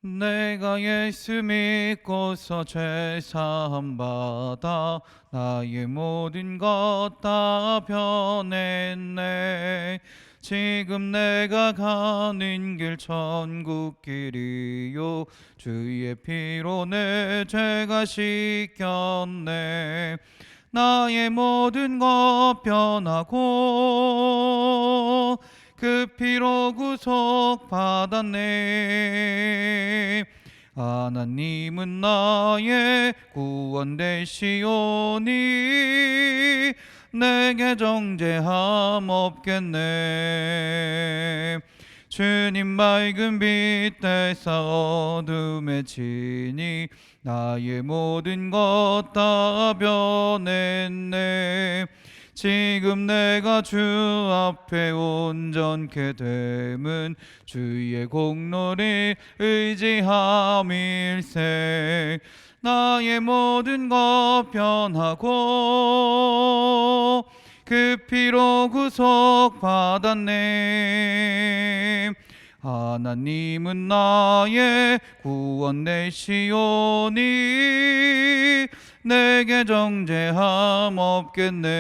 내가 예수 믿고서 죄 사함 받아 나의 모든 것 다 변했네. 지금 내가 가는 길 천국 길이요, 주의 피로 내 죄가 씻겼네. 나의 모든 것 변하고 그 피로 구속 받았네. 하나님은 나의 구원 되시오니 내게 정죄함 없겠네. 주님 맑은 빛 대사 어둠에 지니 나의 모든 것 다 변했네. 지금 내가 주 앞에 온전케 됨은 주의 공로를 의지함일세. 나의 모든 것 변하고 그 피로 구속 받았네. 하나님은 나의 구원 되시오니 내게 정죄함 없겠네.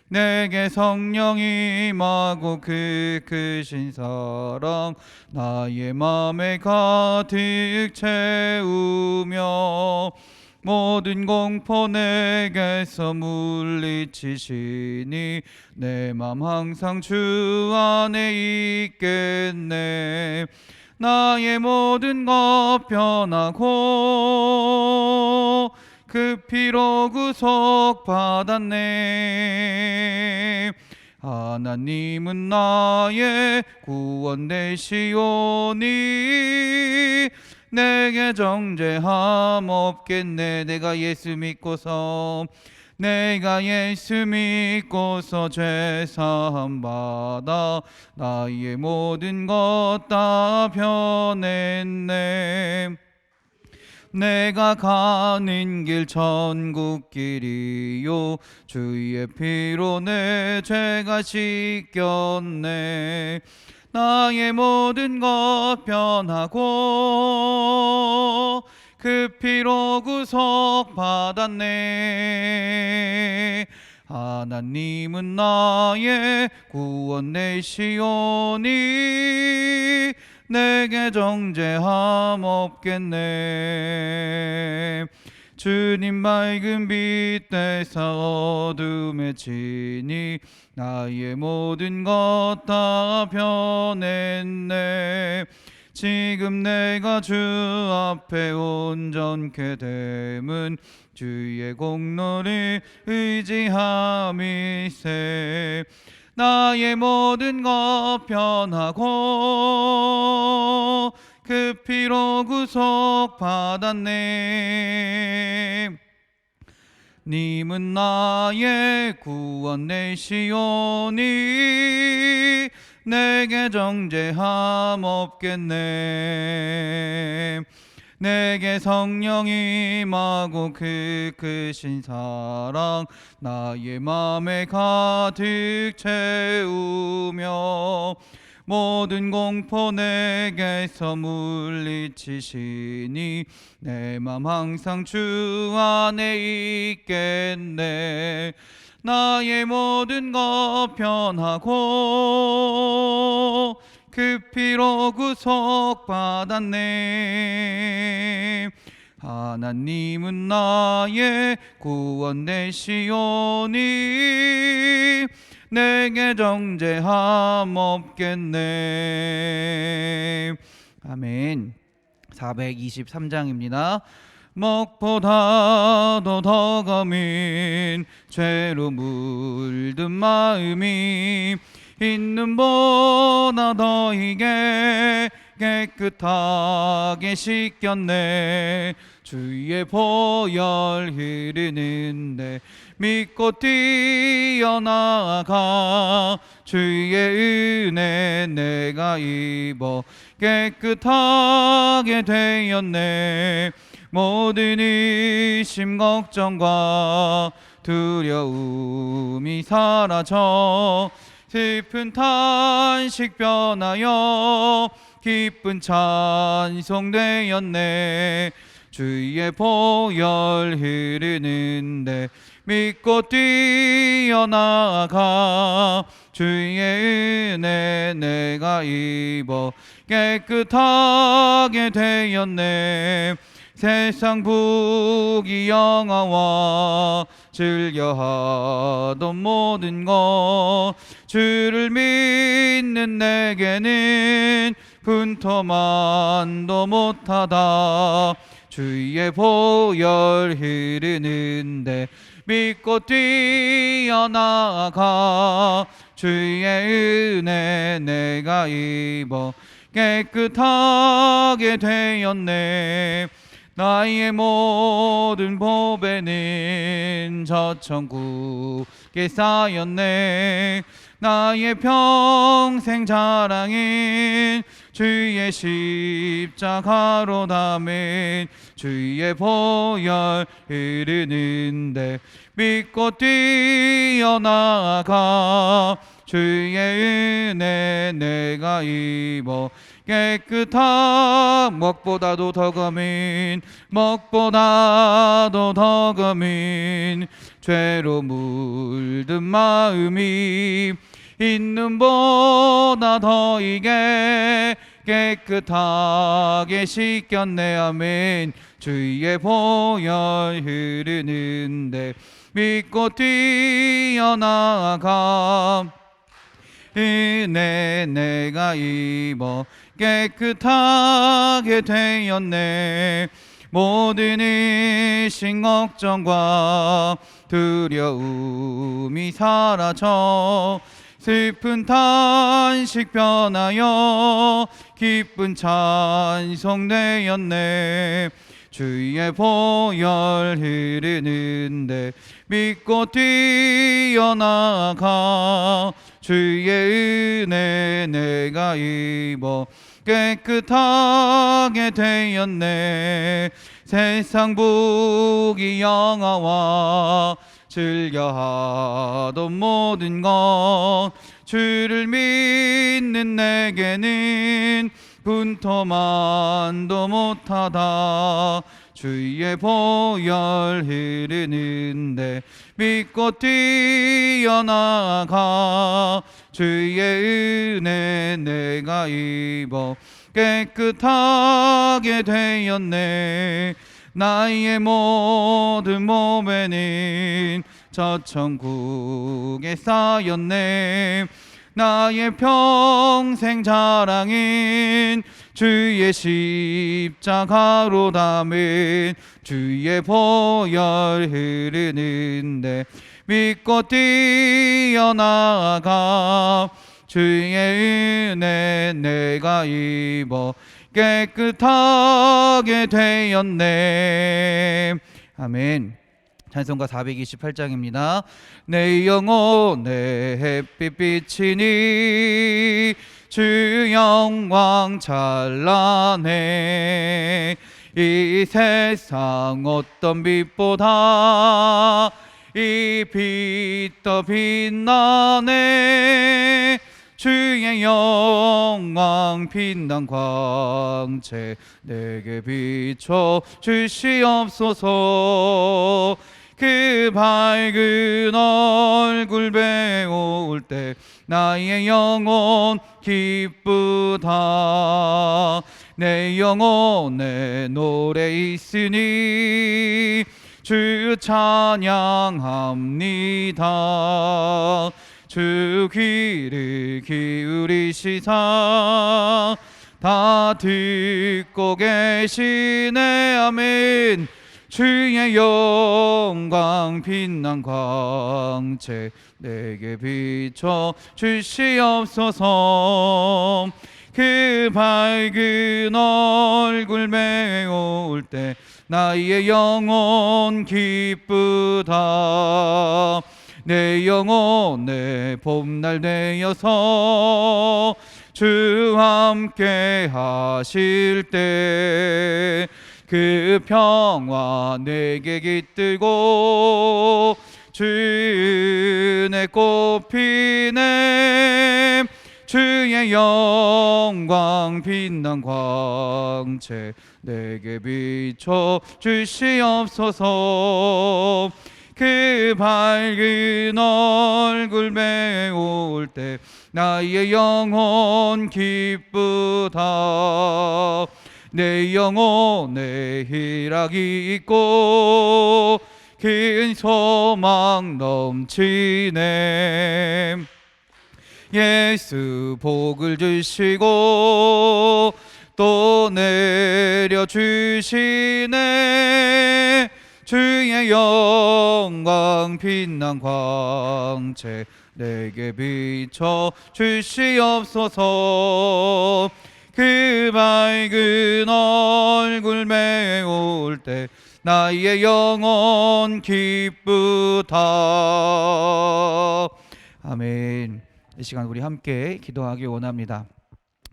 내게 성령이 임하고 그 크신 사랑 나의 맘에 가득 채우며 모든 공포 내게서 물리치시니 내 맘 항상 주 안에 있겠네. 나의 모든 것 변하고 그 피로 구속 받았네. 하나님은 나의 구원 되시오니 내게 정죄함 없겠네. 내가 예수 믿고서 죄 사함 받아 나의 모든 것 다 변했네. 내가 가는 길 천국 길이요, 주의 피로 내 죄가 씻겼네. 나의 모든 것 변하고 그 피로 구속 받았네. 하나님은 나의 구원 되시오니 내게 정죄함 없겠네. 주님 맑은 빛 대사 어둠에 지니 나의 모든 것 다 변했네. 지금 내가 주 앞에 온전케 됨은 주의 공로를 의지함일세. 나의 모든 것 변하고 그 피로 구속 받았네. 님은 나의 구원 되시오니 내게 정죄함 없겠네. 내게 성령이 임하고 그 크신 사랑 나의 맘에 가득 채우며 모든 공포 내게서 물리치시니 내 맘 항상 주 안에 있겠네. 나의 모든 것 변하고 그 피로 구속 받았네. 하나님은 나의 구원 되시오니 내게 정죄함 없겠네. 아멘. 423장입니다. 먹보다도 더 검은 죄로 물든 마음이 있는 보다 더이게 깨끗하게 씻겼네. 주의 보혈 흐르는데 믿고 뛰어나가 주의 은혜 내가 입어 깨끗하게 되었네. 모든 의심 걱정과 두려움이 사라져 슬픈 탄식 변하여 기쁜 찬송 되었네. 주의 보혈 흐르는데 믿고 뛰어나가 주의 은혜 내가 입어 깨끗하게 되었네. 세상 부귀 영화와 즐겨하던 모든 것 주를 믿는 내게는 분토만도 못하다. 주의 보혈 흐르는데 믿고 뛰어나가 주의 은혜 내가 입어 깨끗하게 되었네. 나의 모든 보배는 저 천국에 쌓였네. 나의 평생 자랑인 주의 십자가로 담은 주의 보혈 흐르는데 믿고 뛰어나가 주의 은혜 내가 입어 깨끗한 먹보다도 더 검은 먹보다도 더 검은 죄로 물든 마음이 있는 보다 더 이게 깨끗하게 씻겼네. 아멘. 주의 보혈 흐르는데 믿고 뛰어나가 은혜 내가 입어 깨끗하게 되었네. 모든 의심 걱정과 두려움이 사라져 슬픈 탄식 변하여 기쁜 찬송 되었네. 주의 보혈 흐르는데 믿고 뛰어나가 주의 은혜 내가 입어 깨끗하게 되었네. 세상 부귀 영화와 즐겨하던 모든 것 주를 믿는 내게는 분토만도 못하다. 주의 보혈 흐르는데 믿고 뛰어나가 주의 은혜 내가 입어 깨끗하게 되었네. 나의 모든 몸에는 저 천국에 쌓였네. 나의 평생 자랑인 주의 십자가로 담은 주의 보혈 흐르는데 믿고 뛰어나가 주의 은혜 내가 입어 깨끗하게 되었네. 아멘. 찬송가 428장입니다. 내 영혼의 햇빛 비치니 주 영광 찬란해. 이 세상 어떤 빛보다 이 빛 더 빛나네. 주의 영광 빛난 광채 내게 비춰 주시옵소서. 그 밝은 얼굴 배울 때 나의 영혼 기쁘다. 내 영혼에 노래 있으니 주 찬양합니다. 주 귀를 기울이시사 다 듣고 계시네. 아멘. 주의 영광 빛난 광채 내게 비춰 주시옵소서. 그 밝은 얼굴 배울 때 나의 영혼 기쁘다. 내 영혼의 봄날 되어서 주 함께 하실 때 그 평화 내게 깃들고 주 은혜 꽃피네. 주의 영광 빛난 광채 내게 비춰 주시옵소서. 그 밝은 얼굴 배울 때 나의 영혼 기쁘다. 내 영혼에 희락이 있고 긴 소망 넘치네. 예수 복을 주시고 또 내려주시네. 주의 영광 빛난 광채 내게 비춰 주시옵소서. 그 밝은 얼굴 메울 때 나의 영혼 기쁘다. 아멘. 이 시간 우리 함께 기도하기 원합니다.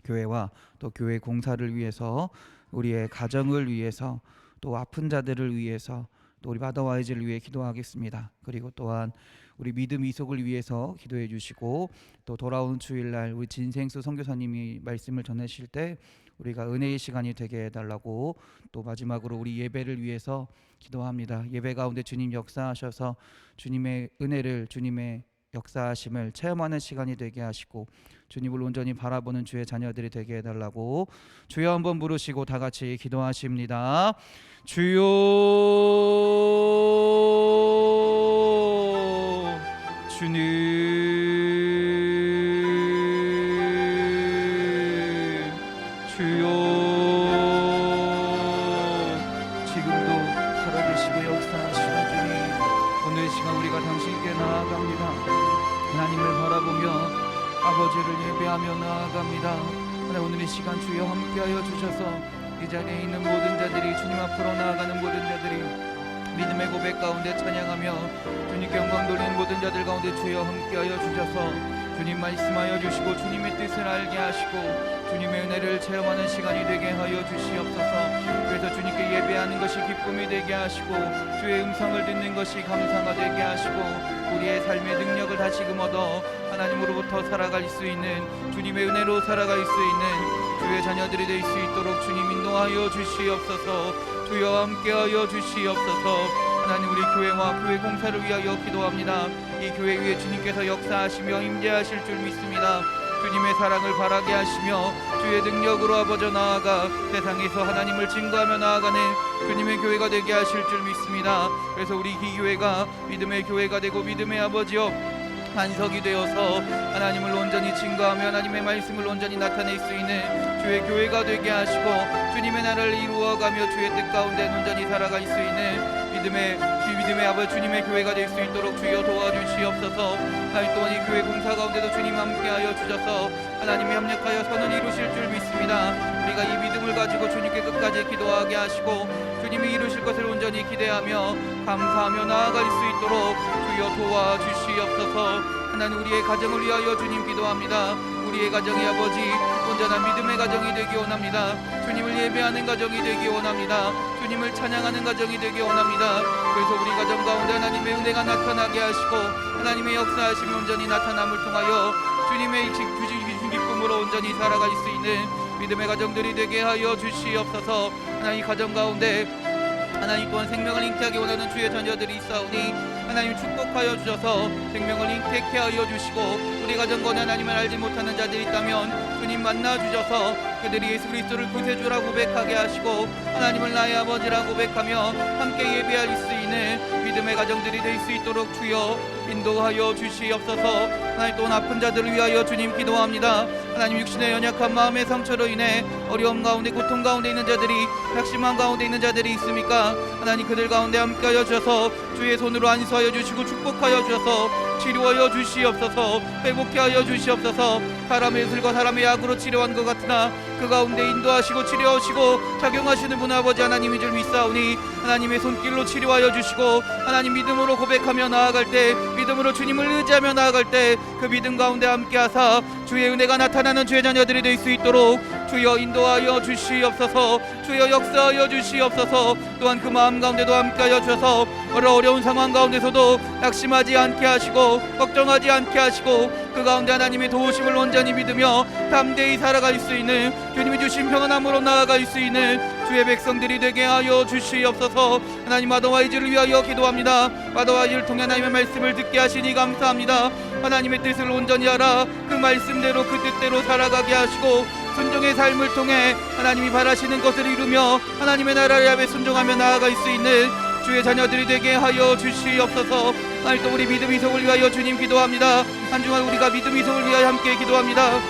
교회와 또 교회 공사를 위해서, 우리의 가정을 위해서, 또 아픈 자들을 위해서, 또 우리 바다와이즈를 위해 기도하겠습니다. 그리고 또한 우리 믿음 이속을 위해서 기도해 주시고, 또 돌아오는 주일날 우리 진생수 선교사님이 말씀을 전하실 때 우리가 은혜의 시간이 되게 해달라고, 또 마지막으로 우리 예배를 위해서 기도합니다. 예배 가운데 주님 역사하셔서 주님의 은혜를, 주님의 역사하심을 체험하는 시간이 되게 하시고 주님을 온전히 바라보는 주의 자녀들이 되게 해달라고 주여 한번 부르시고 다 같이 기도하십니다. 주여, 주님, 주여, 지금도 살아계시고 역사하시는 주님, 오늘 시간 우리가 당신께 나아갑니다. 하나님을 바라보며 아버지를 예배하며 나아갑니다. 오늘 이 시간 주여 함께하여 주셔서 이 자리에 있는 모든 자들이, 주님 앞으로 나아가는 모든 자들이 믿음의 고백 가운데 찬양하며 주님께 영광 돌리는 모든 자들 가운데 주여 함께하여 주셔서 주님 말씀하여 주시고 주님의 뜻을 알게 하시고 주님의 은혜를 체험하는 시간이 되게 하여 주시옵소서. 그래서 주님께 예배하는 것이 기쁨이 되게 하시고 주의 음성을 듣는 것이 감사가 되게 하시고 우리의 삶의 능력을 다시금 얻어 하나님으로부터 살아갈 수 있는, 주님의 은혜로 살아갈 수 있는 주의 자녀들이 될 수 있도록 주님 인도하여 주시옵소서. 주여 함께하여 주시옵소서. 하나님, 우리 교회와 교회 공사를 위하여 기도합니다. 이 교회 위에 주님께서 역사하시며 임재하실 줄 믿습니다. 주님의 사랑을 바라게 하시며 주의 능력으로 아버져 나아가 세상에서 하나님을 증거하며 나아가는 주님의 교회가 되게 하실 줄 믿습니다. 그래서 우리 이 교회가 믿음의 교회가 되고 믿음의 아버지여 반석이 되어서 하나님을 온전히 증거하며 하나님의 말씀을 온전히 나타낼 수 있는 주의 교회가 되게 하시고 주님의 나라를 이루어가며 주의 뜻 가운데 온전히 살아갈 수 있는 믿음의 아버지 주님의 교회가 될 수 있도록 주여 도와주시옵소서. 또한 이 교회 공사 가운데도 주님 함께하여 주셔서 하나님이 협력하여 선을 이루실 줄 믿습니다. 우리가 이 믿음을 가지고 주님께 끝까지 기도하게 하시고 주님이 이루실 것을 온전히 기대하며 감사하며 나아갈 수 있도록 주여 도와주시옵소서. 하나님, 우리의 가정을 위하여 주님 기도합니다. 우리의 가정의 아버지 온전한 믿음의 가정이 되기 원합니다. 주님을 예배하는 가정이 되기 원합니다. 주님을 찬양하는 가정이 되기 원합니다. 그래서 우리 가정 가운데 하나님의 은혜가 나타나게 하시고 하나님의 역사하심이 온전히 나타남을 통하여 주님의 기쁨으로 온전히 살아갈 수 있는 믿음의 가정들이 되게 하여 주시옵소서. 하나님, 이 가정 가운데 하나님 또한 생명을 잉태하기 원하는 주의 자녀들이 있사오니 하나님 축복하여 주셔서 생명을 잉태케 하여 주시고 우리 가정권에 하나님을 알지 못하는 자들이 있다면 주님 만나 주셔서 그들이 예수 그리스도를 구세주라 고백하게 하시고 하나님을 나의 아버지라 고백하며 함께 예배할 수 있는 믿음의 가정들이 될 수 있도록 주여 인도하여 주시옵소서. 하나님, 또한 아픈 자들을 위하여 주님 기도합니다. 하나님, 육신의 연약한 마음의 상처로 인해 어려움 가운데 고통 가운데 있는 자들이, 낙심한 가운데 있는 자들이 있습니까? 하나님, 그들 가운데 함께하여 주셔서 주의 손으로 안수하여 주시고 축복하여 주셔서 치료하여 주시옵소서. 회복케 하여 주시옵소서. 사람의 예술과 사람의 약으로 치료한 것 같으나 그 가운데 인도하시고 치료하시고 작용하시는 분 아버지 하나님인 줄 믿사오니 하나님의 손길로 치료하여 주시고 하나님 믿음으로 고백하며 나아갈 때, 믿음으로 주님을 의지하며 나아갈 때 그 믿음 가운데 함께하사 주의 은혜가 나타나는 주의 자녀들이 될 수 있도록 주여 인도하여 주시옵소서. 주여 역사하여 주시옵소서. 또한 그 마음 가운데도 함께하여 주셔서 어려운 상황 가운데서도 낙심하지 않게 하시고 걱정하지 않게 하시고 그 가운데 하나님의 도우심을 온전히 믿으며 담대히 살아갈 수 있는 주님이 주신 평안함으로 나아갈 수 있는 주의 백성들이 되게 하여 주시옵소서. 하나님 마더와이즈를 위하여 기도합니다. 마더와이즈를 통해 하나님의 말씀을 듣게 하시니 감사합니다. 하나님의 뜻을 온전히 알아 그 말씀대로 그 뜻대로 살아가게 하시고 순종의 삶을 통해 하나님이 바라시는 것을 이루며 하나님의 나라를 앞에 순종하며 나아갈 수 있는 주의 자녀들이 되게 하여 주시옵소서. 오늘 또 우리 믿음의 속을 위하여 주님 기도합니다. 한 주간 우리가 믿음의 속을 위하여 함께 기도합니다.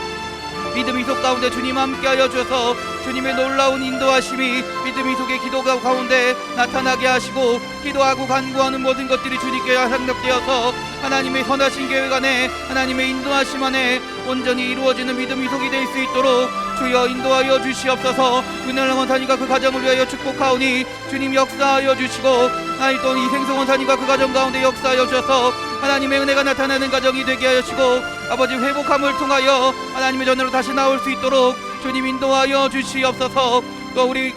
믿음의 속 가운데 주님 함께하여 주셔서 주님의 놀라운 인도하심이 믿음의 속의 기도가 가운데 나타나게 하시고 기도하고 간구하는 모든 것들이 주님께 상납되어서 하나님의 선하신 계획 안에 하나님의 인도하심 안에 온전히 이루어지는 믿음의 속이 될 수 있도록 주여 인도하여 주시옵소서. 은혜를 원사님과 그 가정을 위하여 축복하오니 주님 역사하여 주시고 아니 또 이 생성 원사님과 그 가정 가운데 역사하여 주셔서 하나님의 은혜가 나타나는 가정이 되게 하시고 아버지 회복함을 통하여 하나님의 전으로 다시 나올 수 있도록 주님 인도하여 주시옵소서. 또 우리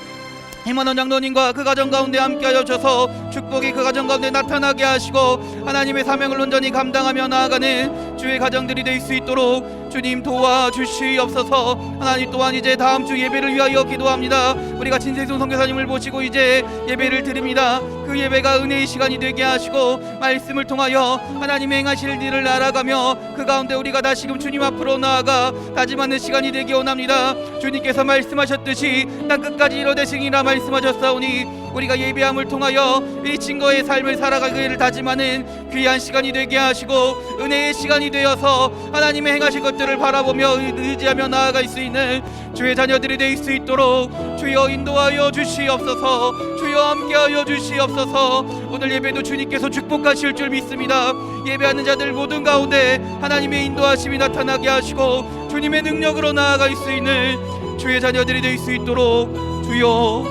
힘하는 장로님과 그 가정 가운데 함께하여 주셔서 축복이 그 가정 가운데 나타나게 하시고 하나님의 사명을 온전히 감당하며 나아가는 주의 가정들이 될 수 있도록 주님 도와주시옵소서. 하나님 또한 이제 다음 주 예배를 위하여 기도합니다. 우리가 진세순 선교사님을 모시고 이제 예배를 드립니다. 그 예배가 은혜의 시간이 되게 하시고 말씀을 통하여 하나님의 행하실 일을 알아가며 그 가운데 우리가 다시금 주님 앞으로 나아가 다짐하는 시간이 되기 원합니다. 주님께서 말씀하셨듯이 땅 끝까지 이뤄내시리라 말씀하셨사오니 우리가 예배함을 통하여 이 증거의 삶을 살아가기를 다짐하는 귀한 시간이 되게 하시고 은혜의 시간이 되어서 하나님의 행하실 것들을 바라보며 의지하며 나아갈 수 있는 주의 자녀들이 될 수 있도록 주여 인도하여 주시옵소서. 주여 함께하여 주시옵소서. 오늘 예배도 주님께서 축복하실 줄 믿습니다. 예배하는 자들 모든 가운데 하나님의 인도하심이 나타나게 하시고 주님의 능력으로 나아갈 수 있는 주의 자녀들이 될 수 있도록 주여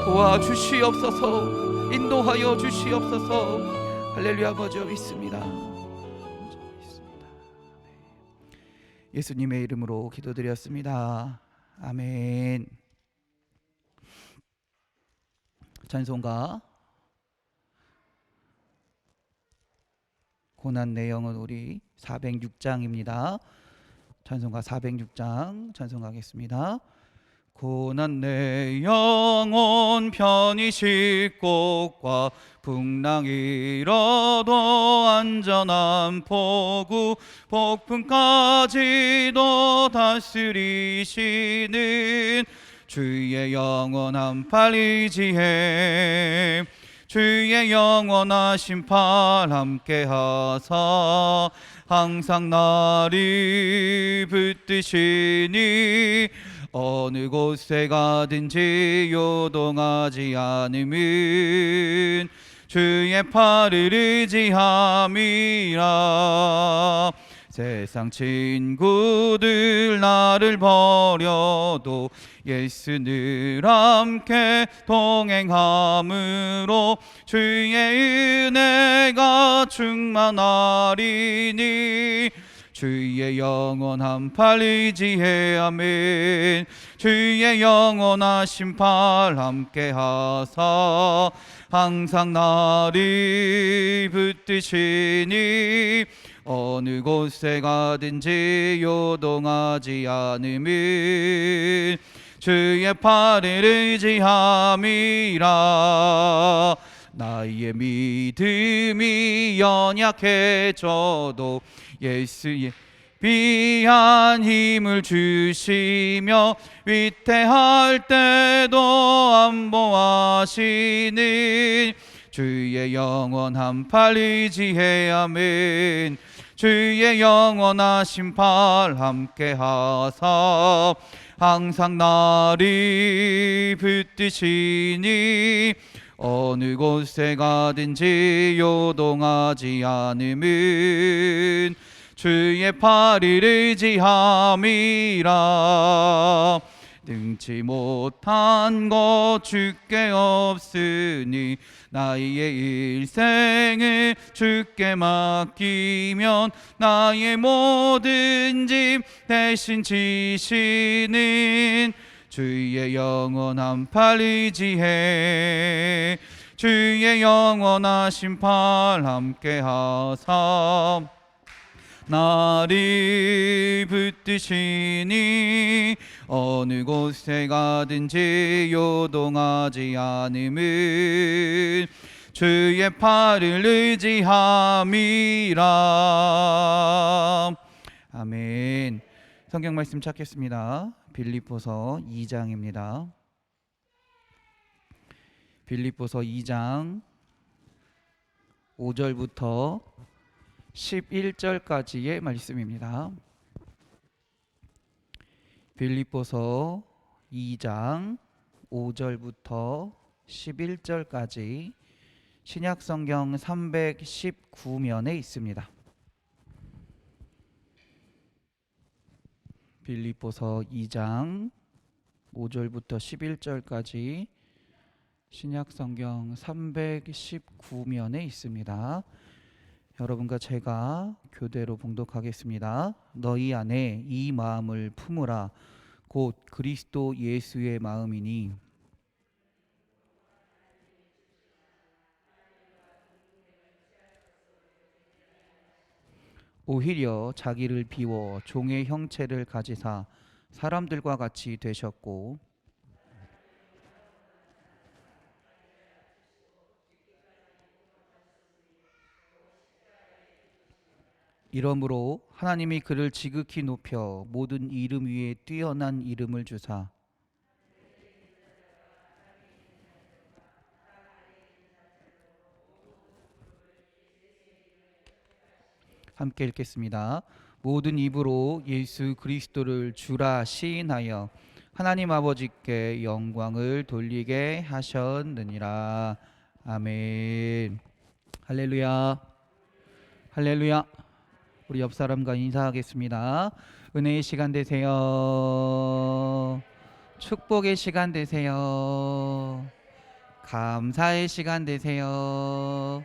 도와주시옵소서. 인도하여 주시옵소서. 할렐루야. 아버지 믿습니다. 예수님의 이름으로 기도드렸습니다. 아멘. 찬송가 고난 내용은 우리 406장입니다. 찬송가 406장 찬송하겠습니다. 고난 내 영혼 편히 쉴 곳과 풍랑 잃어도 안전한 포구 폭풍까지도 다스리시는 주의 영원한 팔 의지해 주의 영원하신 팔 함께 하사 항상 나를 붙드시니 어느 곳에 가든지 요동하지 않음은 주의 팔을 의지함이라. 세상 친구들 나를 버려도 예수 늘 함께 동행함으로 주의 은혜가 충만하리니 주의 영원한 팔 의지해 아멘. 주의 영원하신 팔 함께 하사 항상 나를 붙드시니 어느 곳에 가든지 요동하지 않음은 주의 팔을 의지함이라. 나의 믿음이 연약해져도 예수의 귀한 힘을 주시며 위태할 때도 안보하시는 주의 영원한 팔 의지해 아멘. 주의 영원하신 팔 함께 하사 항상 나를 붙드시니 어느 곳에 가든지 요동하지 않음은 주의 팔을 의지함이라. 능치 못한 것 주께 없으니 나의 일생을 주께 맡기면 나의 모든 짐 대신 지시는 주의 영원한 팔 의지해 주의 영원하신 팔 함께 하사 나를 붙드시니 어느 곳에 가든지 요동하지 않음은 주의 팔을 의지함이라. 아멘. 성경 말씀 찾겠습니다. 빌립보서 2장입니다. 빌립보서 2장 5절부터 11절까지의 말씀입니다. 빌립보서 2장 5절부터 11절까지 신약성경 319면에 있습니다. 빌립보서 2장 5절부터 11절까지 신약성경 319면에 있습니다. 여러분과 제가 교대로 봉독하겠습니다. 너희 안에 이 마음을 품으라. 곧 그리스도 예수의 마음이니 오히려 자기를 비워 종의 형체를 가지사 사람들과 같이 되셨고 이러므로 하나님이 그를 지극히 높여 모든 이름 위에 뛰어난 이름을 주사 함께 읽겠습니다. 모든 입으로 예수 그리스도를 주라 시인하여 하나님 아버지께 영광을 돌리게 하셨느니라. 아멘. 할렐루야. 할렐루야. 우리 옆 사람과 인사하겠습니다. 은혜의 시간 되세요. 축복의 시간 되세요. 감사의 시간 되세요.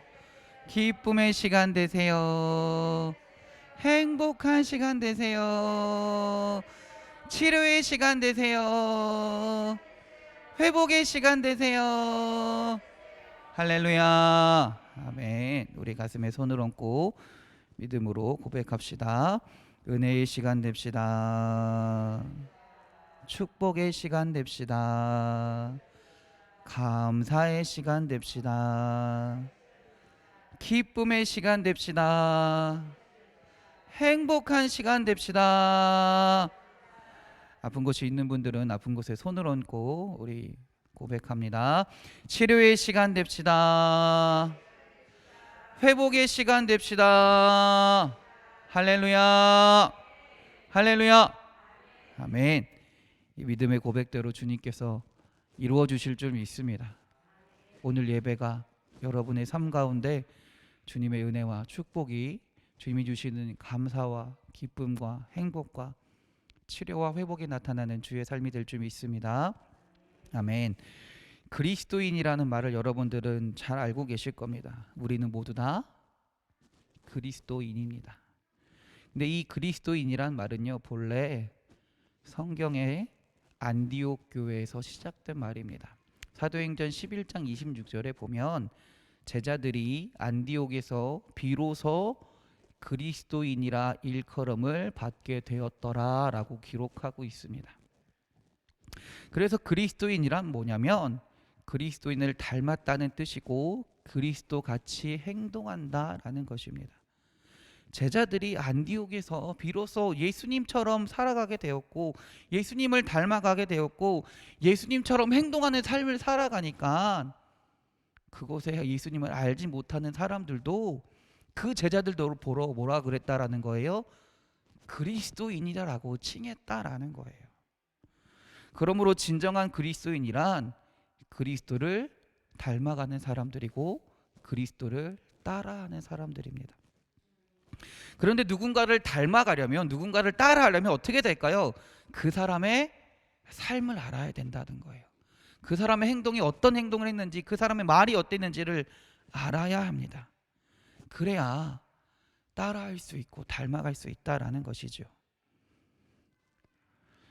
기쁨의 시간 되세요. 행복한 시간 되세요. 치료의 시간 되세요. 회복의 시간 되세요. 할렐루야. 아멘. 우리 가슴에 손을 얹고 믿음으로 고백합시다. 은혜의 시간 됩시다. 축복의 시간 됩시다. 감사의 시간 됩시다. 기쁨의 시간 됩시다. 행복한 시간 됩시다. 아픈 곳이 있는 분들은 아픈 곳에 손을 얹고 우리 고백합니다. 치료의 시간 됩시다. 회복의 시간 됩시다. 할렐루야. 할렐루야. 아멘. 이 믿음의 고백대로 주님께서 이루어 주실 줄 믿습니다. 오늘 예배가 여러분의 삶 가운데 주님의 은혜와 축복이 주님이 주시는 감사와 기쁨과 행복과 치료와 회복이 나타나는 주의 삶이 될 줄 믿습니다. 아멘. 그리스도인이라는 말을 여러분들은 잘 알고 계실 겁니다. 우리는 모두 다 그리스도인입니다. 근데 이 그리스도인이란 말은요, 본래 성경의 안디옥 교회에서 시작된 말입니다. 사도행전 11장 26절에 보면 제자들이 안디옥에서 비로소 그리스도인이라 일컬음을 받게 되었더라 라고 기록하고 있습니다. 그래서 그리스도인이란 뭐냐면 그리스도인을 닮았다는 뜻이고 그리스도 같이 행동한다라는 것입니다. 제자들이 안디옥에서 비로소 예수님처럼 살아가게 되었고 예수님을 닮아가게 되었고 예수님처럼 행동하는 삶을 살아가니까 그곳에 예수님을 알지 못하는 사람들도 그 제자들도 보러 뭐라 그랬다라는 거예요? 그리스도인이다라고 칭했다라는 거예요. 그러므로 진정한 그리스도인이란 그리스도를 닮아가는 사람들이고 그리스도를 따라하는 사람들입니다. 그런데 누군가를 닮아가려면 누군가를 따라하려면 어떻게 될까요? 그 사람의 삶을 알아야 된다는 거예요. 그 사람의 행동이 어떤 행동을 했는지 그 사람의 말이 어땠는지를 알아야 합니다. 그래야 따라할 수 있고 닮아갈 수 있다라는 것이죠.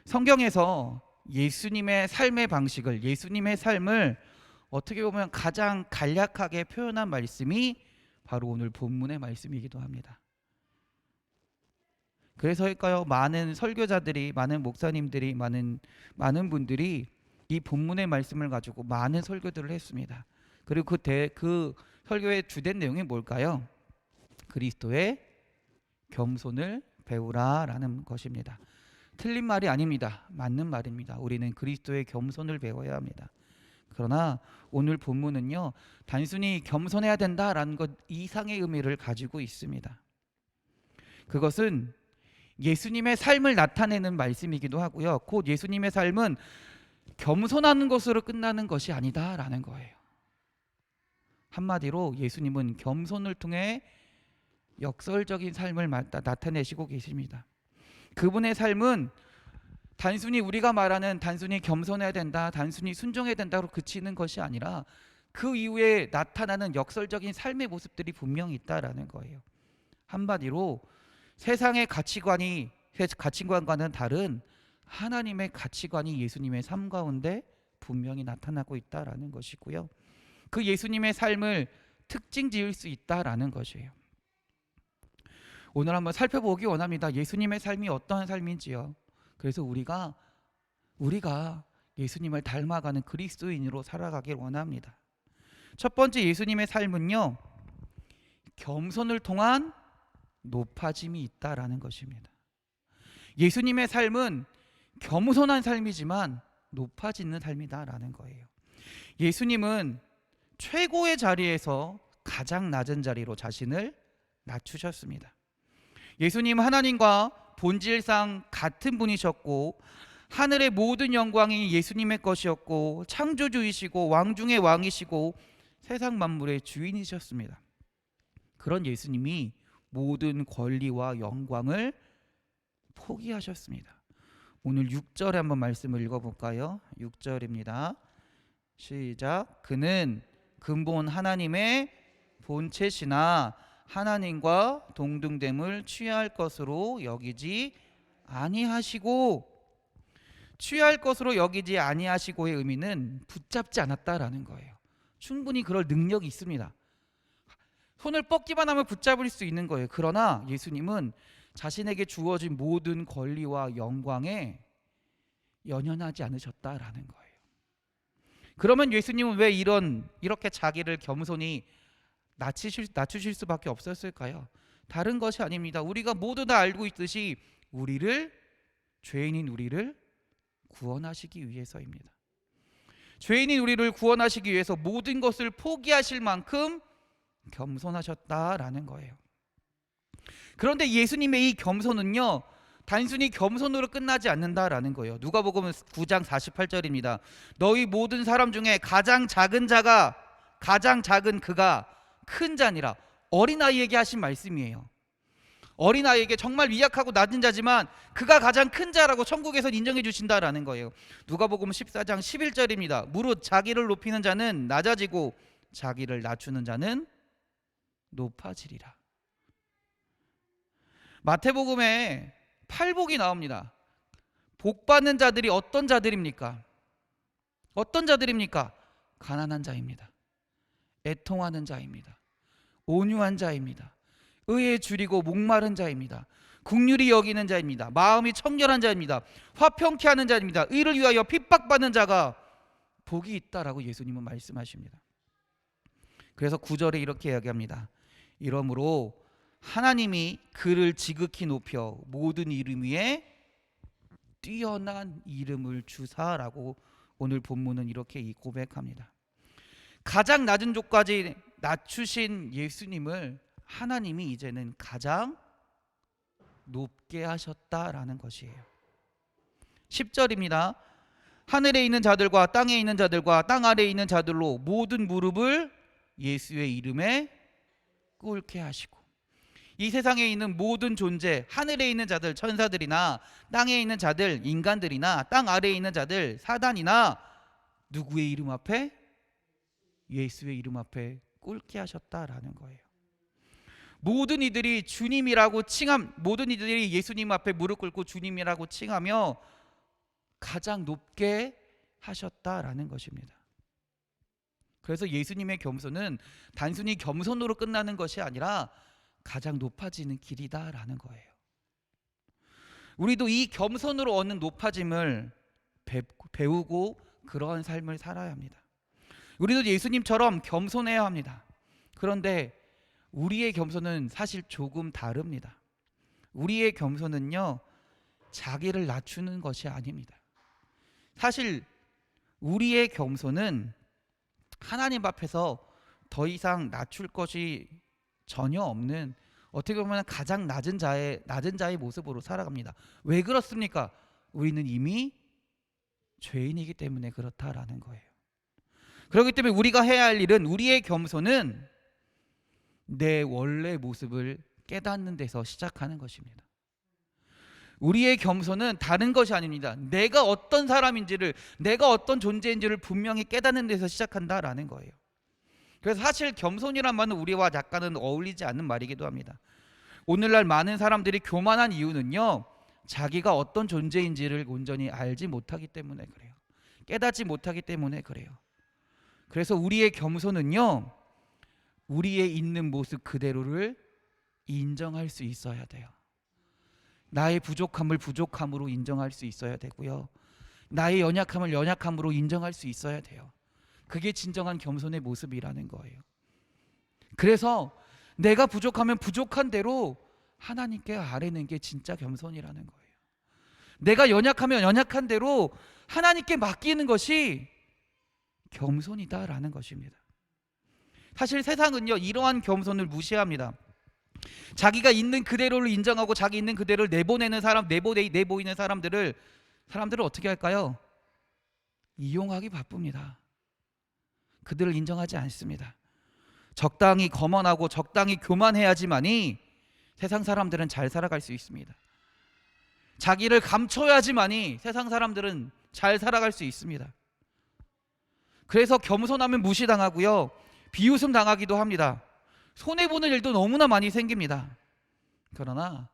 성경에서 예수님의 삶의 방식을 예수님의 삶을 어떻게 보면 가장 간략하게 표현한 말씀이 바로 오늘 본문의 말씀이기도 합니다. 그래서일까요? 많은 설교자들이, 많은 목사님들이, 많은 분들이 이 본문의 말씀을 가지고 많은 설교들을 했습니다. 그리고 그 설교의 주된 내용이 뭘까요? 그리스도의 겸손을 배우라라는 것입니다. 틀린 말이 아닙니다. 맞는 말입니다. 우리는 그리스도의 겸손을 배워야 합니다. 그러나 오늘 본문은요, 단순히 겸손해야 된다라는 것 이상의 의미를 가지고 있습니다. 그것은 예수님의 삶을 나타내는 말씀이기도 하고요, 곧 예수님의 삶은 겸손하는 것으로 끝나는 것이 아니다라는 거예요. 한마디로 예수님은 겸손을 통해 역설적인 삶을 나타내시고 계십니다. 그분의 삶은 단순히 우리가 말하는 단순히 겸손해야 된다, 단순히 순종해야 된다로 그치는 것이 아니라 그 이후에 나타나는 역설적인 삶의 모습들이 분명히 있다라는 거예요. 한마디로 세상의 가치관과는 다른 하나님의 가치관이 예수님의 삶 가운데 분명히 나타나고 있다라는 것이고요, 그 예수님의 삶을 특징 지을 수 있다라는 것이에요. 오늘 한번 살펴보기 원합니다. 예수님의 삶이 어떠한 삶인지요. 그래서 우리가 예수님을 닮아가는 그리스도인으로 살아가길 원합니다. 첫 번째 예수님의 삶은요, 겸손을 통한 높아짐이 있다라는 것입니다. 예수님의 삶은 겸손한 삶이지만 높아지는 삶이다라는 거예요. 예수님은 최고의 자리에서 가장 낮은 자리로 자신을 낮추셨습니다. 예수님 하나님과 본질상 같은 분이셨고 하늘의 모든 영광이 예수님의 것이었고 창조주이시고 왕 중의 왕이시고 세상 만물의 주인이셨습니다. 그런 예수님이 모든 권리와 영광을 포기하셨습니다. 오늘 6절에 한번 말씀을 읽어볼까요? 6절입니다. 시작. 그는 근본 하나님의 본체시나 하나님과 동등됨을 취할 것으로 여기지 아니하시고, 취할 것으로 여기지 아니하시고의 의미는 붙잡지 않았다라는 거예요. 충분히 그럴 능력이 있습니다. 손을 뻗기만 하면 붙잡을 수 있는 거예요. 그러나 예수님은 자신에게 주어진 모든 권리와 영광에 연연하지 않으셨다라는 거예요. 그러면 예수님은 왜 이렇게 자기를 겸손히 낮추실 수밖에 없었을까요? 다른 것이 아닙니다. 우리가 모두 다 알고 있듯이 죄인인 우리를 구원하시기 위해서입니다. 죄인인 우리를 구원하시기 위해서 모든 것을 포기하실 만큼 겸손하셨다라는 거예요. 그런데 예수님의 이 겸손은요, 단순히 겸손으로 끝나지 않는다라는 거예요. 누가복음 9장 48절입니다. 너희 모든 사람 중에 가장 작은 그가 큰 자니라. 어린아이에게 하신 말씀이에요. 어린아이에게 정말 미약하고 낮은 자지만 그가 가장 큰 자라고 천국에서 인정해 주신다라는 거예요. 누가복음 14장 11절입니다. 무릇 자기를 높이는 자는 낮아지고 자기를 낮추는 자는 높아지리라. 마태복음에 팔복이 나옵니다. 복 받는 자들이 어떤 자들입니까? 가난한 자입니다. 애통하는 자입니다. 온유한 자입니다. 의에 줄이고 목마른 자입니다. 긍휼히 여기는 자입니다. 마음이 청결한 자입니다. 화평케 하는 자입니다. 의를 위하여 핍박받는 자가 복이 있다라고 예수님은 말씀하십니다. 그래서 9절에 이렇게 이야기합니다. 이러므로 하나님이 그를 지극히 높여 모든 이름 위에 뛰어난 이름을 주사라고 오늘 본문은 이렇게 고백합니다. 가장 낮은 조까지 낮추신 예수님을 하나님이 이제는 가장 높게 하셨다라는 것이에요. 10절입니다. 하늘에 있는 자들과 땅에 있는 자들과 땅 아래에 있는 자들로 모든 무릎을 예수의 이름에 꿇게 하시고, 이 세상에 있는 모든 존재, 하늘에 있는 자들 천사들이나 땅에 있는 자들 인간들이나 땅 아래에 있는 자들 사단이나 누구의 이름 앞에? 예수의 이름 앞에 꿇게 하셨다라는 거예요. 모든 이들이 예수님 앞에 무릎 꿇고 주님이라고 칭하며 가장 높게 하셨다라는 것입니다. 그래서 예수님의 겸손은 단순히 겸손으로 끝나는 것이 아니라 가장 높아지는 길이다라는 거예요. 우리도 이 겸손으로 얻는 높아짐을 배우고 그러한 삶을 살아야 합니다. 우리도 예수님처럼 겸손해야 합니다. 그런데 우리의 겸손은 사실 조금 다릅니다. 우리의 겸손은요, 자기를 낮추는 것이 아닙니다. 사실 우리의 겸손은 하나님 앞에서 더 이상 낮출 것이 전혀 없는, 어떻게 보면 가장 낮은 자의 모습으로 살아갑니다. 왜 그렇습니까? 우리는 이미 죄인이기 때문에 그렇다라는 거예요. 그렇기 때문에 우리가 해야 할 일은, 우리의 겸손은 내 원래 모습을 깨닫는 데서 시작하는 것입니다. 우리의 겸손은 다른 것이 아닙니다. 내가 어떤 사람인지를, 내가 어떤 존재인지를 분명히 깨닫는 데서 시작한다라는 거예요. 그래서 사실 겸손이란 말은 우리와 약간은 어울리지 않는 말이기도 합니다. 오늘날 많은 사람들이 교만한 이유는요, 자기가 어떤 존재인지를 온전히 알지 못하기 때문에 그래요. 깨닫지 못하기 때문에 그래요. 그래서 우리의 겸손은요, 우리의 있는 모습 그대로를 인정할 수 있어야 돼요. 나의 부족함을 부족함으로 인정할 수 있어야 되고요, 나의 연약함을 연약함으로 인정할 수 있어야 돼요. 그게 진정한 겸손의 모습이라는 거예요. 그래서 내가 부족하면 부족한 대로 하나님께 아뢰는 게 진짜 겸손이라는 거예요. 내가 연약하면 연약한 대로 하나님께 맡기는 것이 겸손이다라는 것입니다. 사실 세상은요, 이러한 겸손을 무시합니다. 자기가 있는 그대로를 인정하고 자기 있는 그대로를 내보이는 사람들을 어떻게 할까요? 이용하기 바쁩니다. 그들을 인정하지 않습니다. 적당히 거만하고 적당히 교만해야지만이 세상 사람들은 잘 살아갈 수 있습니다. 자기를 감춰야지만이 세상 사람들은 잘 살아갈 수 있습니다. 그래서 겸손하면 무시당하고요, 비웃음 당하기도 합니다. 손해보는 일도 너무나 많이 생깁니다. 그러나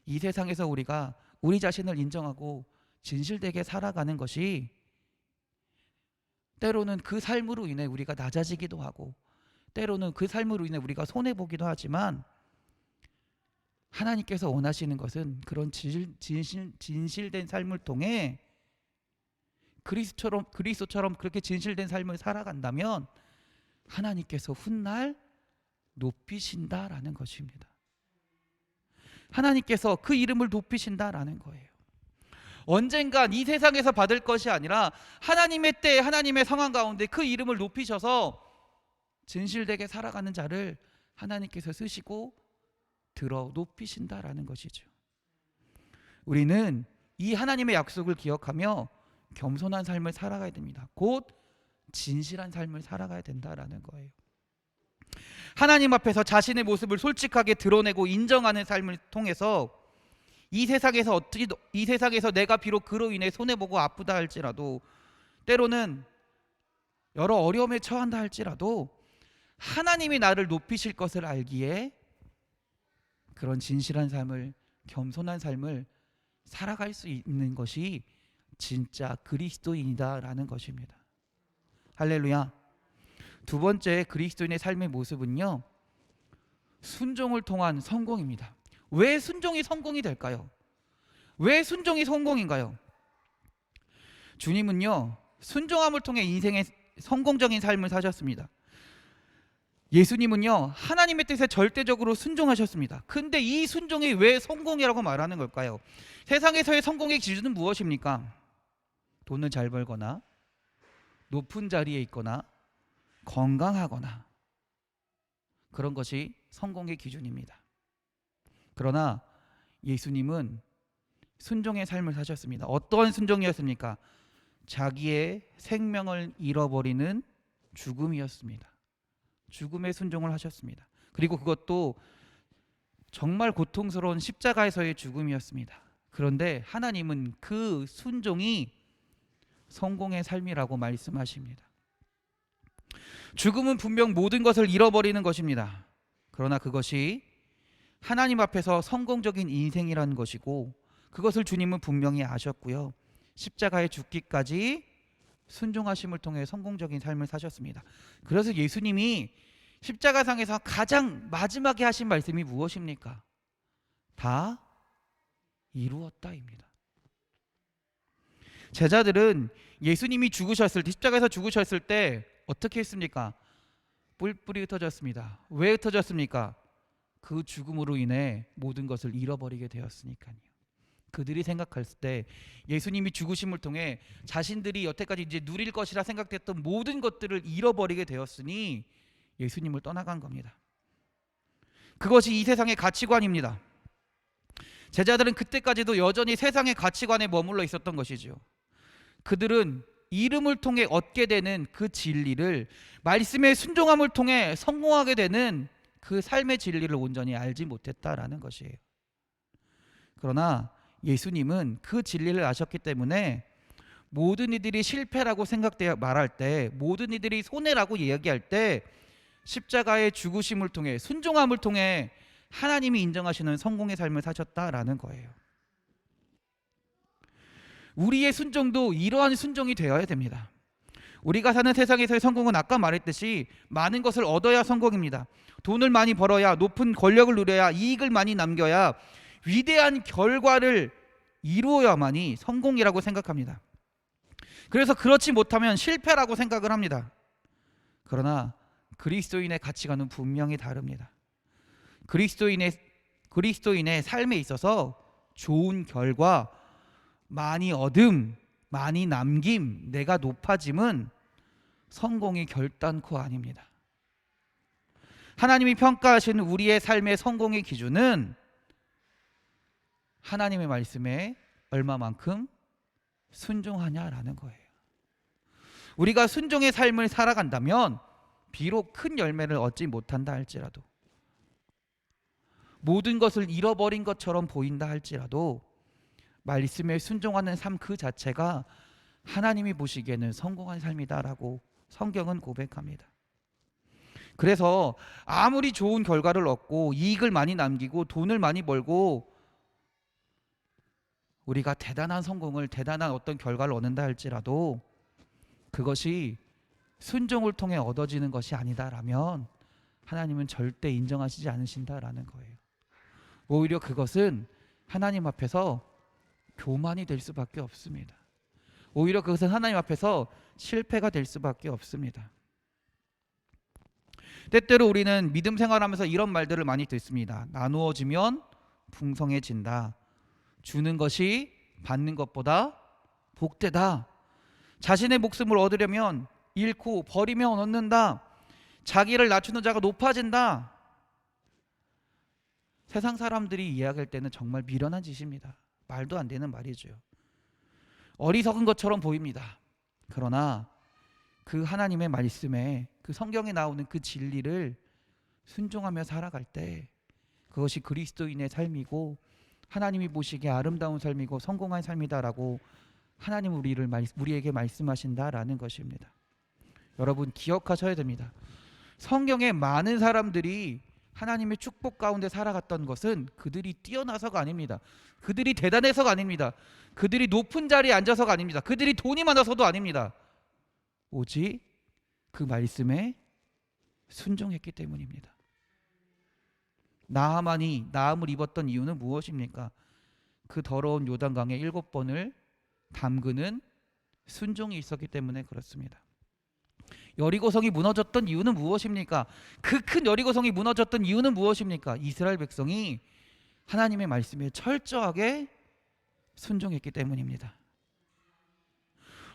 이 세상에서 우리가 우리 자신을 인정하고 진실되게 살아가는 것이, 때로는 그 삶으로 인해 우리가 낮아지기도 하고, 때로는 그 삶으로 인해 우리가 손해보기도 하지만, 하나님께서 원하시는 것은 그런 진실된 삶을 통해 그리스도처럼 그렇게 진실된 삶을 살아간다면 하나님께서 훗날 높이신다라는 것입니다. 하나님께서 그 이름을 높이신다라는 거예요. 언젠간 이 세상에서 받을 것이 아니라 하나님의 때에 하나님의 상황 가운데 그 이름을 높이셔서 진실되게 살아가는 자를 하나님께서 쓰시고 들어 높이신다라는 것이죠. 우리는 이 하나님의 약속을 기억하며 겸손한 삶을 살아가야 됩니다. 곧 진실한 삶을 살아가야 된다라는 거예요. 하나님 앞에서 자신의 모습을 솔직하게 드러내고 인정하는 삶을 통해서 이 세상에서 내가 비록 그로 인해 손해보고 아프다 할지라도, 때로는 여러 어려움에 처한다 할지라도 하나님이 나를 높이실 것을 알기에 그런 진실한 삶을, 겸손한 삶을 살아갈 수 있는 것이 진짜 그리스도인이다라는 것입니다. 할렐루야. 두 번째 그리스도인의 삶의 모습은요, 순종을 통한 성공입니다. 왜 순종이 성공이 될까요? 왜 순종이 성공인가요? 주님은요, 순종함을 통해 인생의 성공적인 삶을 사셨습니다. 예수님은요, 하나님의 뜻에 절대적으로 순종하셨습니다. 근데 이 순종이 왜 성공이라고 말하는 걸까요? 세상에서의 성공의 기준은 무엇입니까? 돈을 잘 벌거나, 높은 자리에 있거나, 건강하거나, 그런 것이 성공의 기준입니다. 그러나 예수님은 순종의 삶을 사셨습니다. 어떠한 순종이었습니까? 자기의 생명을 잃어버리는 죽음이었습니다. 죽음의 순종을 하셨습니다. 그리고 그것도 정말 고통스러운 십자가에서의 죽음이었습니다. 그런데 하나님은 그 순종이 성공의 삶이라고 말씀하십니다. 죽음은 분명 모든 것을 잃어버리는 것입니다. 그러나 그것이 하나님 앞에서 성공적인 인생이라는 것이고, 그것을 주님은 분명히 아셨고요, 십자가에 죽기까지 순종하심을 통해 성공적인 삶을 사셨습니다. 그래서 예수님이 십자가상에서 가장 마지막에 하신 말씀이 무엇입니까? 다 이루었다입니다. 제자들은 예수님이 죽으셨을 때, 십자가에서 죽으셨을 때 어떻게 했습니까? 뿔뿔이 흩어졌습니다. 왜 흩어졌습니까? 그 죽음으로 인해 모든 것을 잃어버리게 되었으니까요. 그들이 생각했을 때 예수님이 죽으심을 통해 자신들이 여태까지 이제 누릴 것이라 생각했던 모든 것들을 잃어버리게 되었으니 예수님을 떠나간 겁니다. 그것이 이 세상의 가치관입니다. 제자들은 그때까지도 여전히 세상의 가치관에 머물러 있었던 것이죠. 그들은 이름을 통해 얻게 되는 그 진리를, 말씀의 순종함을 통해 성공하게 되는 그 삶의 진리를 온전히 알지 못했다라는 것이에요. 그러나 예수님은 그 진리를 아셨기 때문에 모든 이들이 실패라고 생각되어 말할 때, 모든 이들이 손해라고 이야기할 때 십자가의 죽으심을 통해, 순종함을 통해 하나님이 인정하시는 성공의 삶을 사셨다라는 거예요. 우리의 순종도 이러한 순종이 되어야 됩니다. 우리가 사는 세상에서의 성공은 아까 말했듯이 많은 것을 얻어야 성공입니다. 돈을 많이 벌어야, 높은 권력을 누려야, 이익을 많이 남겨야, 위대한 결과를 이루어야만이 성공이라고 생각합니다. 그래서 그렇지 못하면 실패라고 생각을 합니다. 그러나 그리스도인의 가치관은 분명히 다릅니다. 그리스도인의 삶에 있어서 좋은 결과, 많이 얻음, 많이 남김, 내가 높아짐은 성공이 결단코 아닙니다. 하나님이 평가하시는 우리의 삶의 성공의 기준은 하나님의 말씀에 얼마만큼 순종하냐라는 거예요. 우리가 순종의 삶을 살아간다면 비록 큰 열매를 얻지 못한다 할지라도, 모든 것을 잃어버린 것처럼 보인다 할지라도 말씀에 순종하는 삶 그 자체가 하나님이 보시기에는 성공한 삶이다라고 성경은 고백합니다. 그래서 아무리 좋은 결과를 얻고 이익을 많이 남기고 돈을 많이 벌고 우리가 대단한 성공을, 대단한 어떤 결과를 얻는다 할지라도 그것이 순종을 통해 얻어지는 것이 아니다라면 하나님은 절대 인정하시지 않으신다라는 거예요. 오히려 그것은 하나님 앞에서 교만이 될 수밖에 없습니다. 오히려 그것은 하나님 앞에서 실패가 될 수밖에 없습니다. 때때로 우리는 믿음 생활하면서 이런 말들을 많이 듣습니다. 나누어지면 풍성해진다. 주는 것이 받는 것보다 복되다. 자신의 목숨을 얻으려면 잃고 버리면 얻는다. 자기를 낮추는 자가 높아진다. 세상 사람들이 이야기할 때는 정말 미련한 짓입니다. 말도 안 되는 말이죠. 어리석은 것처럼 보입니다. 그러나 그 하나님의 말씀에, 그 성경에 나오는 그 진리를 순종하며 살아갈 때 그것이 그리스도인의 삶이고 하나님이 보시기에 아름다운 삶이고 성공한 삶이다라고 하나님 우리에게 말씀하신다라는 것입니다. 여러분 기억하셔야 됩니다. 성경에 많은 사람들이 하나님의 축복 가운데 살아갔던 것은 그들이 뛰어나서가 아닙니다. 그들이 대단해서가 아닙니다. 그들이 높은 자리에 앉아서가 아닙니다. 그들이 돈이 많아서도 아닙니다. 오직 그 말씀에 순종했기 때문입니다. 나하만이 나음을 입었던 이유는 무엇입니까? 그 더러운 요단강에 7번을 담그는 순종이 있었기 때문에 그렇습니다. 여리고성이 무너졌던 이유는 무엇입니까? 그 큰 여리고성이 무너졌던 이유는 무엇입니까? 이스라엘 백성이 하나님의 말씀에 철저하게 순종했기 때문입니다.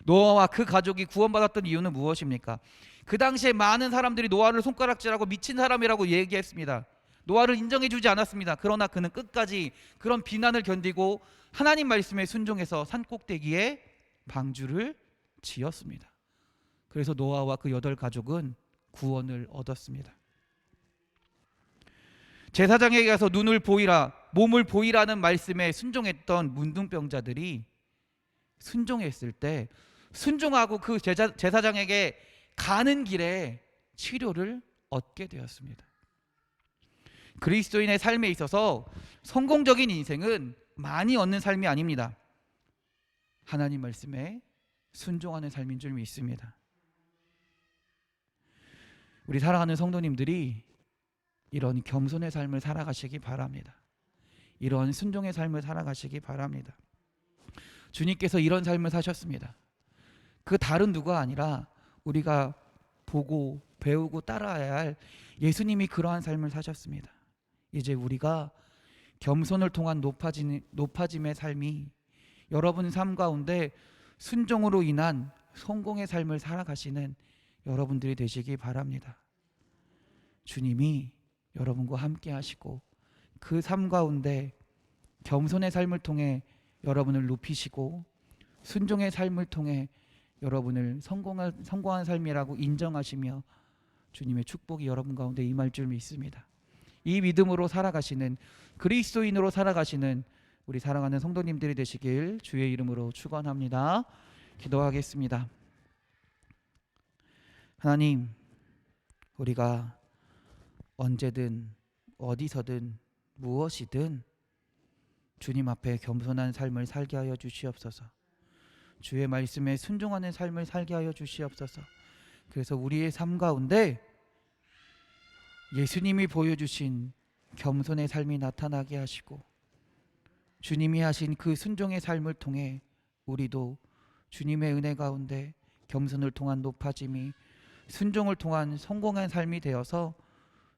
노아와 그 가족이 구원받았던 이유는 무엇입니까? 그 당시에 많은 사람들이 노아를 손가락질하고 미친 사람이라고 얘기했습니다. 노아를 인정해주지 않았습니다. 그러나 그는 끝까지 그런 비난을 견디고 하나님 말씀에 순종해서 산꼭대기에 방주를 지었습니다. 그래서 노아와 그 8가족은 구원을 얻었습니다. 제사장에게 가서 눈을 보이라, 몸을 보이라는 말씀에 순종했던 문둥병자들이 순종했을 때 순종하고 그 제사장에게 가는 길에 치료를 얻게 되었습니다. 그리스도인의 삶에 있어서 성공적인 인생은 많이 얻는 삶이 아닙니다. 하나님 말씀에 순종하는 삶인 줄 믿습니다. 우리 사랑하는 성도님들이 이런 겸손의 삶을 살아가시기 바랍니다. 이런 순종의 삶을 살아가시기 바랍니다. 주님께서 이런 삶을 사셨습니다. 그 다른 누가 아니라 우리가 보고 배우고 따라야 할 예수님이 그러한 삶을 사셨습니다. 이제 우리가 겸손을 통한 높아짐의 삶이 여러분 삶 가운데 순종으로 인한 성공의 삶을 살아가시는 여러분들이 되시기 바랍니다. 주님이 여러분과 함께 하시고 그 삶 가운데 겸손의 삶을 통해 여러분을 높이시고 순종의 삶을 통해 여러분을 성공한 삶이라고 인정하시며 주님의 축복이 여러분 가운데 임할 줄 믿습니다. 이 믿음으로 살아가시는, 그리스도인으로 살아가시는 우리 사랑하는 성도님들이 되시길 주의 이름으로 축원합니다. 기도하겠습니다. 하나님, 우리가 언제든 어디서든 무엇이든 주님 앞에 겸손한 삶을 살게 하여 주시옵소서. 주의 말씀에 순종하는 삶을 살게 하여 주시옵소서. 그래서 우리의 삶 가운데 예수님이 보여주신 겸손의 삶이 나타나게 하시고 주님이 하신 그 순종의 삶을 통해 우리도 주님의 은혜 가운데 겸손을 통한 높아짐이, 순종을 통한 성공한 삶이 되어서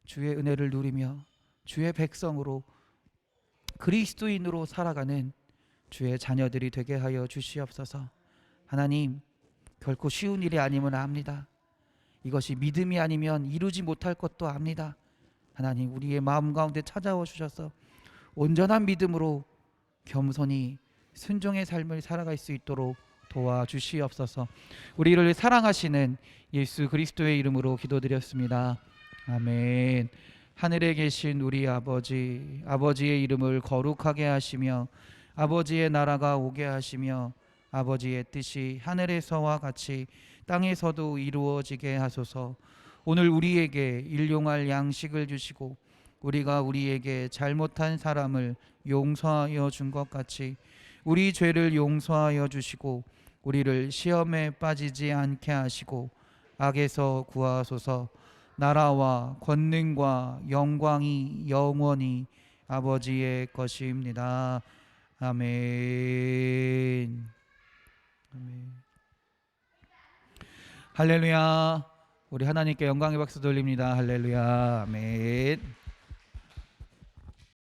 주의 은혜를 누리며 주의 백성으로, 그리스도인으로 살아가는 주의 자녀들이 되게 하여 주시옵소서. 하나님, 결코 쉬운 일이 아님을 압니다. 이것이 믿음이 아니면 이루지 못할 것도 압니다. 하나님, 우리의 마음 가운데 찾아와 주셔서 온전한 믿음으로 겸손히 순종의 삶을 살아갈 수 있도록 도와주시옵소서. 우리를 사랑하시는 예수 그리스도의 이름으로 기도드렸습니다. 아멘. 하늘에 계신 우리 아버지, 아버지의 이름을 거룩하게 하시며 아버지의 나라가 오게 하시며 아버지의 뜻이 하늘에서와 같이 땅에서도 이루어지게 하소서. 오늘 우리에게 일용할 양식을 주시고 우리가 우리에게 잘못한 사람을 용서하여 준 것 같이 우리 죄를 용서하여 주시고 우리를 시험에 빠지지 않게 하시고 악에서 구하소서. 나라와 권능과 영광이 영원히 아버지의 것입니다. 아멘. 아멘. 할렐루야. 우리 하나님께 영광의 박수 돌립니다. 할렐루야. 아멘.